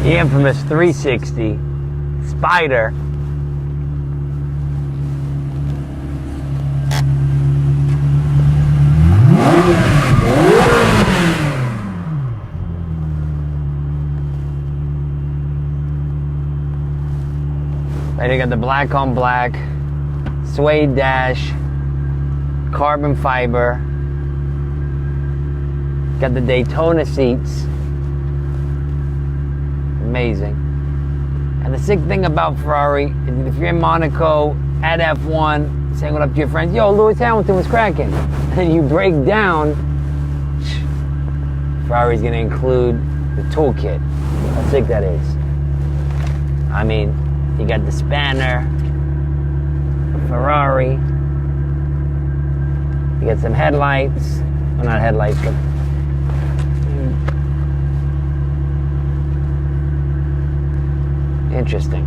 The infamous 360 Spider. Right, you got the black on black, suede dash, carbon fiber. Got the Daytona seats. Amazing. And the sick thing about Ferrari, if you're in Monaco at F1, saying what up to your friends, yo, Lewis Hamilton was cracking, and you break down, Ferrari's gonna include the toolkit. How sick that is. I mean, you got the spanner, the Ferrari, you got some headlights, well, not headlights, but interesting.